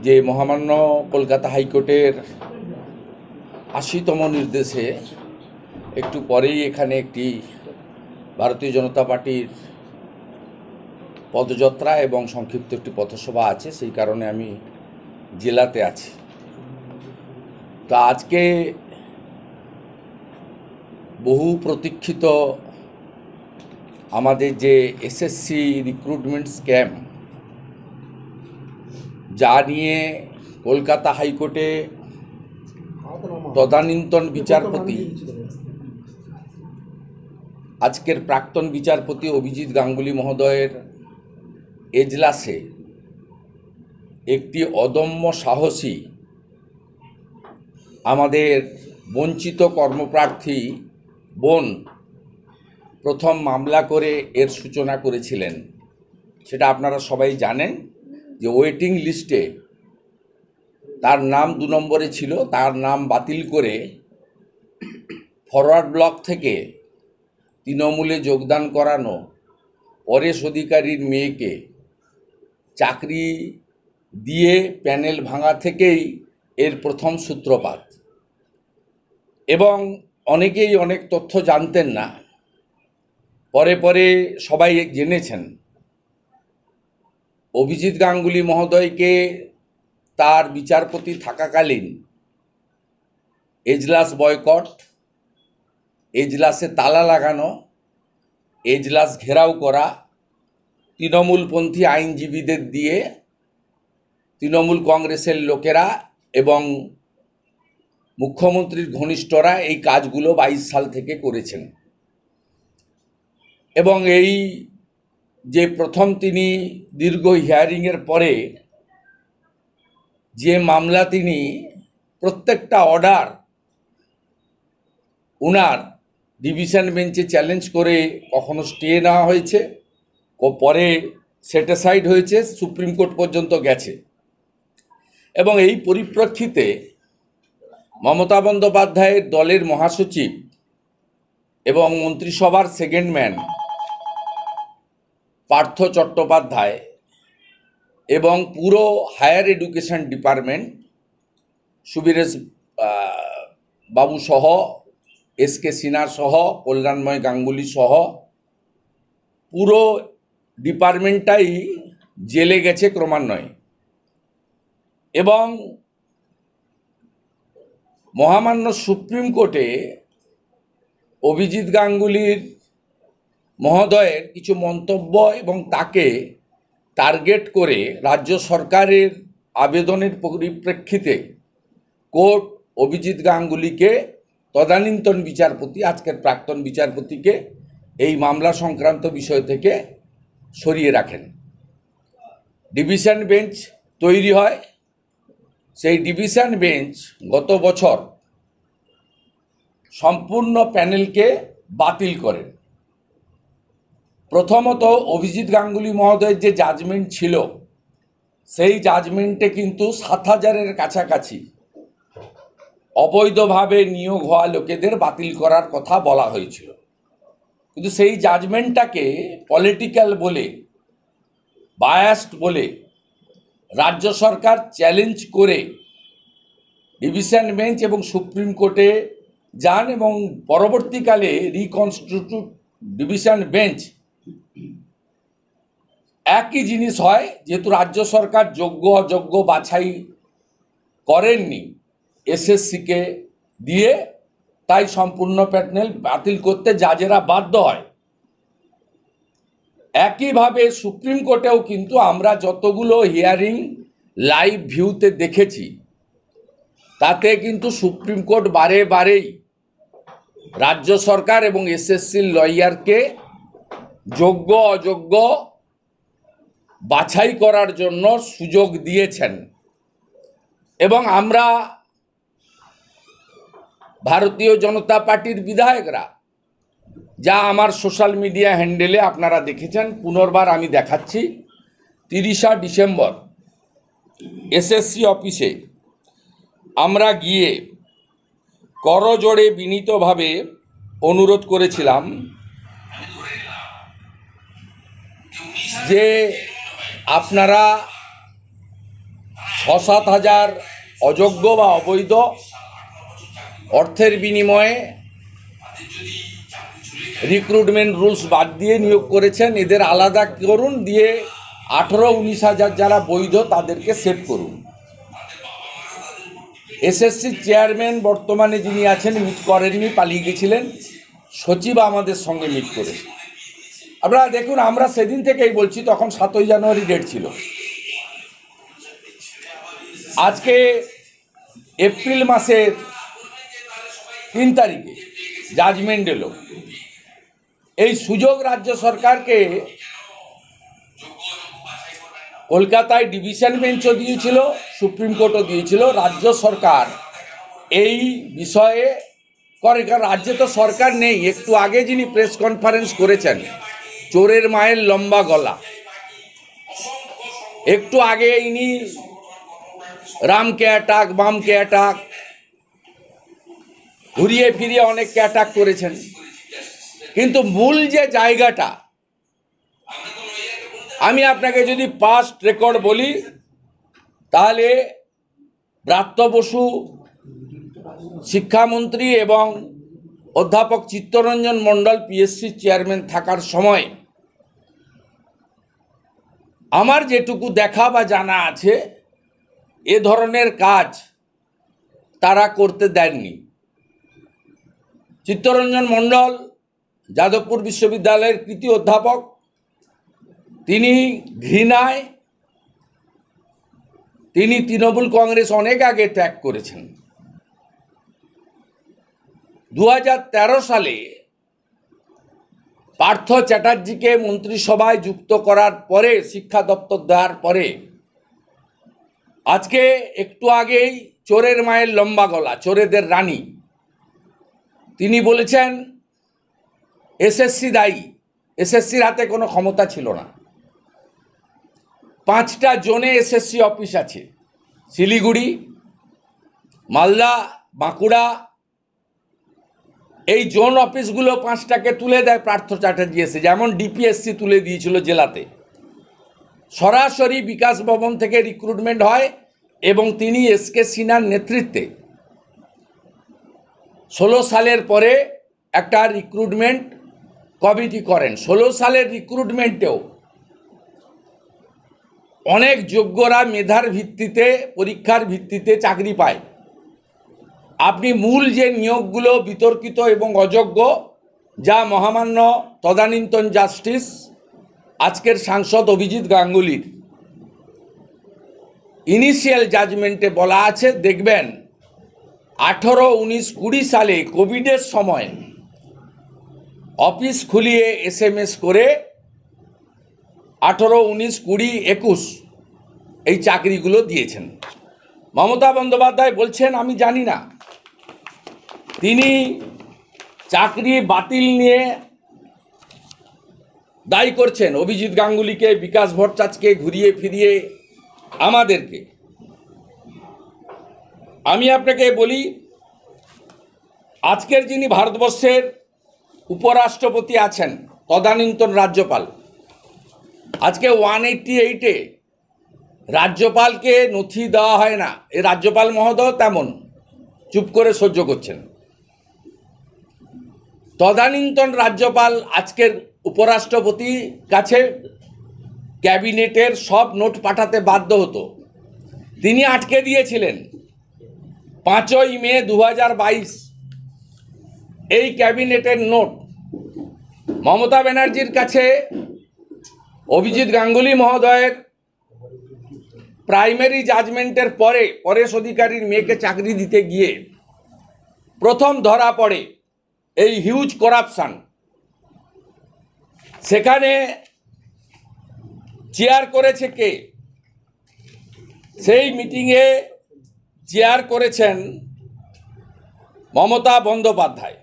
যে মহামান্য কলকাতা হাইকোর্টের ৮০তম নির্দেশে একটু পরেই এখানে একটি ভারতীয় জনতা পার্টির পদযাত্রা এবং সংক্ষিপ্ত একটি পথসভা আছে, সেই কারণে আমি জেলাতে আছি। তো আজকে বহু প্রতীক্ষিত আমাদের যে এসএসসি রিক্রুটমেন্ট স্ক্যাম, যা নিয়ে কলকাতা হাইকোর্টে তদানীন্তন বিচারপতি, আজকের প্রাক্তন বিচারপতি অভিজিৎ গাঙ্গুলি মহোদয়ের এজলাসে একটি অদম্য সাহসী আমাদের বঞ্চিত কর্মপ্রার্থী বোন প্রথম মামলা করে এর সূচনা করেছিলেন। সেটা আপনারা সবাই জানেন যে ওয়েটিং লিস্টে তার নাম ২ নম্বরে ছিল, তার নাম বাতিল করে ফরওয়ার্ড ব্লক থেকে তৃণমূলে যোগদান করানো পরেশ অধিকারীর মেয়েকে চাকরি দিয়ে প্যানেল ভাঙা থেকেই এর প্রথম সূত্রপাত। এবং অনেকেই অনেক তথ্য জানতেন না, পরে পরে সবাই জেনেছেন। অভিজিৎ গাঙ্গুলি মহোদয়কে তার বিচারপতি থাকাকালীন এজলাস বয়কট, এজলাসে তালা লাগানো, এজলাস ঘেরাও করা, তৃণমূলপন্থী আইনজীবীদের দিয়ে তৃণমূল কংগ্রেসের লোকেরা এবং মুখ্যমন্ত্রীর ঘনিষ্ঠরা এই কাজগুলো ২২ সাল থেকে করেছেন। এবং এই যে প্রথম তিনি দীর্ঘ হিয়ারিংয়ের পরে যে মামলা তিনি প্রত্যেকটা অর্ডার উনার ডিভিশন বেঞ্চে চ্যালেঞ্জ করে কখনো স্টে নেওয়া হয়েছে, পরে সেটিসাইড হয়েছে, সুপ্রিম কোর্ট পর্যন্ত গেছে। এবং এই পরিপ্রেক্ষিতে মমতা বন্দ্যোপাধ্যায়ের দলের মহাসচিব এবং মন্ত্রিসভার সেকেন্ড ম্যান পার্থ চট্টোপাধ্যায় এবং পুরো হায়ার এডুকেশন ডিপার্টমেন্ট সুবীরেশ বাবু সহ, এসকে সিনহা সহ, কল্যাণময় গাঙ্গুলি সহ পুরো ডিপার্টমেন্টটাই জেলে গেছে ক্রমান্বয়ে। এবং মহামান্য সুপ্রিম কোর্টে অভিজিৎ গাঙ্গুলির মহোদয়ের কিছু মন্তব্য এবং তাকে টার্গেট করে রাজ্য সরকারের আবেদনের পরিপ্রেক্ষিতে কোর্ট অভিজিৎ গাঙ্গুলিকে, তদানীন্তন বিচারপতি আজকের প্রাক্তন বিচারপতিকে, এই মামলা সংক্রান্ত বিষয় থেকে সরিয়ে রাখেন। ডিভিশন বেঞ্চ তৈরি হয়। সেই ডিভিশন বেঞ্চ গত বছর সম্পূর্ণ প্যানেলকে বাতিল করেন। প্রথমত অভিজিৎ গাঙ্গুলি মহোদয়ের যে জাজমেন্ট ছিল, সেই জাজমেন্টে কিন্তু ৭,০০০-এর কাছাকাছি অবৈধভাবে নিয়োগ হওয়া লোকেদের বাতিল করার কথা বলা হয়েছিল। কিন্তু সেই জাজমেন্টটাকে পলিটিক্যাল বলে, বায়াসড বলে রাজ্য সরকার চ্যালেঞ্জ করে ডিভিশন বেঞ্চ এবং সুপ্রিম কোর্টে যান। এবং পরবর্তীকালে রিকনস্টিটিউট ডিভিশন বেঞ্চ একই জিনিস হয়, যেহেতু রাজ্য সরকার যোগ্য অযোগ্য বাছাই করেননি এসএসসিকে দিয়ে, তাই সম্পূর্ণ প্যানেল বাতিল করতে জাজেরা বাধ্য হয়। একইভাবে সুপ্রিম কোর্টেও কিন্তু আমরা যতগুলো হিয়ারিং লাইভ ভিউতে দেখেছি, তাতে কিন্তু সুপ্রিম কোর্ট বারে বারেই রাজ্য সরকার এবং এসএসসির লয়ারকে যোগ্য অযোগ্য বাছাই করার জন্য সুযোগ দিয়েছেন। এবং আমরা ভারতীয় জনতা পার্টির বিধায়করা, যা আমার সোশ্যাল মিডিয়া হ্যান্ডেলে আপনারা দেখেছেন, পুনর্বার আমি দেখাচ্ছি, ৩০শে ডিসেম্বর এসএসসি অফিসে আমরা গিয়ে করজোড়ে বিনীতভাবে অনুরোধ করেছিলাম যে আপনারা 6-7 হাজার অযোগ্য বা অবৈধ অর্থের বিনিময়ে রিক্রুটমেন্ট রুলস বাদ দিয়ে নিয়োগ করেছেন। এদের আলাদা করুন, দিয়ে 18-19 হাজার যারা বৈধ তাদেরকে সেভ করুন। এসএসসি চেয়ারম্যান বর্তমানে যিনি আছেন মিট করেননি, পালিয়ে গেছিলেন। সচিব আমাদের সঙ্গে মিট করেছে। আপনারা দেখুন, আমরা সেদিন থেকেই বলছি, তখন 7ই জানুয়ারি ডেট ছিল। আজকে এপ্রিল মাসের 3 তারিখে জাজমেন্ট এলো। এই সুযোগ রাজ্য সরকারকে কলকাতায় ডিভিশন বেঞ্চও দিয়েছিল, সুপ্রিম কোর্টও দিয়েছিল। রাজ্য সরকার এই বিষয়ে করে, কারণ রাজ্যে তো সরকার নেই। একটু আগে যিনি প্রেস কনফারেন্স করেছেন, চোরের মায়ের লম্বা গলা, একটু আগে ইনি রামকে অ্যাটাক, বামকে অ্যাটাক, ঘুরিয়ে ফিরিয়ে অনেককে অ্যাটাক করেছেন। কিন্তু মূল যে জায়গাটা, আমি আপনাকে যদি পাস্ট রেকর্ড বলি, তাহলে ব্রাত্য বসু শিক্ষামন্ত্রী এবং অধ্যাপক চিত্তরঞ্জন মণ্ডল পিএসসি চেয়ারম্যান থাকার সময় আমার যেটুকু দেখা বা জানা আছে, এ ধরনের কাজ তারা করতে দেননি। চিত্তরঞ্জন মণ্ডল যাদবপুর বিশ্ববিদ্যালয়ের কৃতি অধ্যাপক। তিনি ঘৃণায় তিনি তৃণমূল কংগ্রেস অনেক আগে ত্যাগ করেছেন। 2013 সালে পার্থ চ্যাটার্জিকে মন্ত্রিসভায় যুক্ত করার পরে, শিক্ষা দপ্তর দেওয়ার পরে, আজকে একটু আগেই চোরের মায়ের লম্বা গলা, চোরেদের রানী, তিনি বলেছেন এসএসসি দায়ী। এসএসসির হাতে কোনো ক্ষমতা ছিল না। 5টা জোনে এসএসসি অফিস আছে, শিলিগুড়ি, মালদা, বাঁকুড়া। এই জোন অফিসগুলো 5টাকে তুলে দেয় পার্থ চ্যাটার্জি এসে, যেমন ডিপিএসসি তুলে দিয়েছিল জেলাতে। সরাসরি বিকাশ ভবন থেকে রিক্রুটমেন্ট হয় এবং তিনি এসকে সিনহার নেতৃত্বে 16 সালের পরে একটা রিক্রুটমেন্ট কমিটি করেন। 16 সালের রিক্রুটমেন্টেও অনেক যোগ্যরা মেধার ভিত্তিতে, পরীক্ষার ভিত্তিতে চাকরি পায়। আপনি মূল যে নিয়োগগুলো বিতর্কিত এবং অযোগ্য, যা মহামান্য তদানীন্তন জাস্টিস আজকের সাংসদ অভিজিৎ গাঙ্গুলির ইনিশিয়াল জাজমেন্টে বলা আছে, দেখবেন 18, 19, 20 সালে কোভিডের সময় অফিস খুলিয়ে SMS করে 18, 19, 20, 21 এই চাকরিগুলো দিয়েছেন। মমতা বন্দ্যোপাধ্যায় বলছেন আমি জানি না। তিনি চাকরি বাতিল নিয়ে দায়ী করছেন অভিজিৎ গাঙ্গুলিকে, বিকাশ ভট্টাচার্যকে, ঘুরিয়ে ফিরিয়ে আমাদেরকে। আমি আপনাকে বলি, আজকের যিনি ভারতবর্ষের উপরাষ্ট্রপতি আছেন, তদানীন্তন রাজ্যপাল, আজকে 188-এ রাজ্যপালকে নথি দেওয়া হয় না। এই রাজ্যপাল মহোদয় তেমন চুপ করে সহ্য করছেন। তদানীন্তন রাজ্যপাল আজকের উপরাষ্ট্রপতির কাছে ক্যাবিনেটের সব নোট পাঠাতে বাধ্য হতো। তিনি আটকে দিয়েছিলেন। 5ই মে 2022 এই ক্যাবিনেটের নোট মমতা ব্যানার্জির কাছে অভিজিৎ গাঙ্গুলি মহোদয়ের প্রাইমারি জাজমেন্টের পরে পরেশ অধিকারীর মেয়েকে চাকরি দিতে গিয়ে প্রথম ধরা পড়ে এই হিউজ করাপশন। সেখানে চেয়ার করেছে কে? সেই মিটিংয়ে চেয়ার করেছেন মমতা বন্দ্যোপাধ্যায়।